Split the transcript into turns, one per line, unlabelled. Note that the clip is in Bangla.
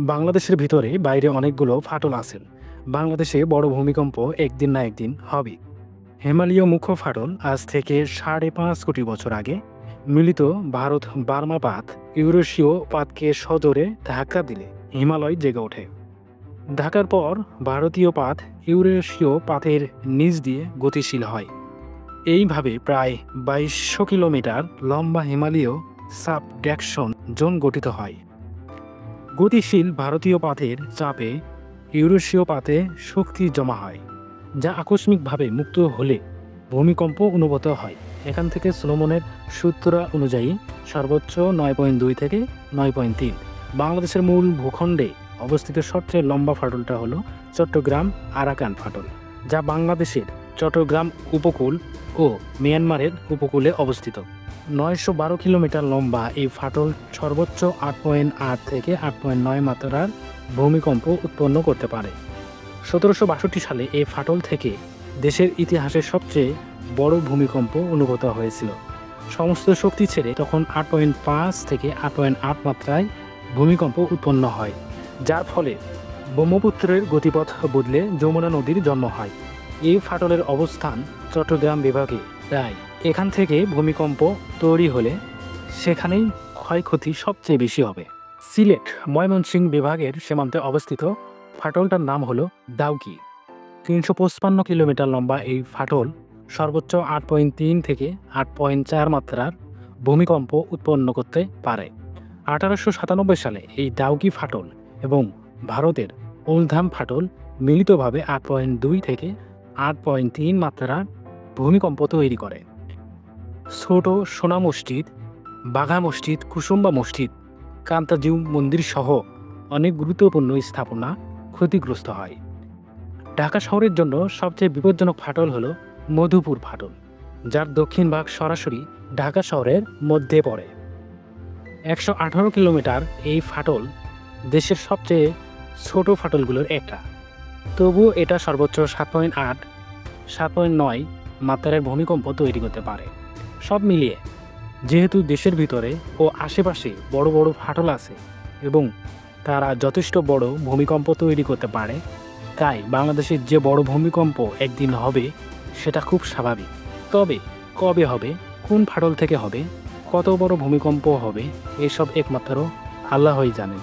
বাংলাদেশের ভিতরে বাইরে অনেকগুলো ফাটল আছে। বাংলাদেশে বড় ভূমিকম্প একদিন না একদিন হবে। হিমালয় মুখ্য ফাটল আজ থেকে ৫.৫ কোটি বছর আগে মিলিত ভারত বার্মা পাত ইউরেশীয় পাতকে সজোরে ধাক্কা দিলে হিমালয় জেগে ওঠে। ধাক্কার পর ভারতীয় পাত ইউরেশীয় পাতের নিচ দিয়ে গতিশীল হয়। এইভাবে প্রায় ২২০০ কিলোমিটার লম্বা হিমালয় সাবডাকশন জোন গঠিত হয়। গতিশীল ভারতীয় পাতের চাপে ইউরেশীয় পাতে শক্তি জমা হয়, যা আকস্মিকভাবে মুক্ত হলে ভূমিকম্প অনুভূত হয়। এখান থেকে সোলোমনের সূত্র অনুযায়ী সর্বোচ্চ ৯.২ থেকে ৯.৩। বাংলাদেশের মূল ভূখণ্ডে অবস্থিত সবচেয়ে লম্বা ফাটলটা হলো চট্টগ্রাম আরাকান ফাটল, যা বাংলাদেশের চট্টগ্রাম উপকূল ও মিয়ানমারের উপকূলে অবস্থিত। ৯১২ কিলোমিটার লম্বা এই ফাটল সর্বোচ্চ ৮.৮ থেকে ৮.৯ মাত্রার ভূমিকম্প উৎপন্ন করতে পারে। ১৭৬২ সালে এই ফাটল থেকে দেশের ইতিহাসের সবচেয়ে বড় ভূমিকম্প অনুভূত হয়েছিল। সমস্ত শক্তি ছেড়ে তখন ৮.৫ থেকে ৮.৮ মাত্রায় ভূমিকম্প উৎপন্ন হয়, যার ফলে ব্রহ্মপুত্রের গতিপথ বদলে যমুনা নদীর জন্ম হয়। এই ফাটলের অবস্থান চট্টগ্রাম বিভাগে, তাই এখান থেকে ভূমিকম্প তৈরি হলে সেখানেই ক্ষয়ক্ষতি সবচেয়ে বেশি হবে। সিলেট ময়মনসিংহ বিভাগের সীমান্তে অবস্থিত ফাটলটার নাম হলো দাউকি। ৩৫৫ কিলোমিটার লম্বা এই ফাটল সর্বোচ্চ ৮.৩ থেকে ৮.৪ মাত্রার ভূমিকম্প উৎপন্ন করতে পারে। ১৮৯৭ সালে এই দাউকি ফাটল এবং ভারতের ওলধাম ফাটল মিলিতভাবে ৮.২ থেকে ৮.৩ মাত্রার ভূমিকম্প তৈরি করে। ছোট সোনা মসজিদ, বাঘা মসজিদ, কুসুম্বা মসজিদ, কান্তাজিউ মন্দির সহ অনেক গুরুত্বপূর্ণ স্থাপনা ক্ষতিগ্রস্ত হয়। ঢাকা শহরের জন্য সবচেয়ে বিপজ্জনক ফাটল হলো মধুপুর ফাটল, যার দক্ষিণ ভাগ সরাসরি ঢাকা শহরের মধ্যে পড়ে। ১১৮ কিলোমিটার এই ফাটল দেশের সবচেয়ে ছোট ফাটলগুলোর একটা, তবুও এটা সর্বোচ্চ ৭.৮, ৭.৯ মাত্রার ভূমিকম্প তৈরি করতে পারে। সব মিলিয়ে যেহেতু দেশের ভিতরে ও আশেপাশে বড় বড় ফাটল আছে এবং তারা যথেষ্ট বড় ভূমিকম্প তৈরি করতে পারে, তাই বাংলাদেশের যে বড় ভূমিকম্প একদিন হবে সেটা খুব স্বাভাবিক। তবে কবে হবে, কোন ফাটল থেকে হবে, কত বড় ভূমিকম্প হবে, এসব একমাত্র আল্লাহই জানেন।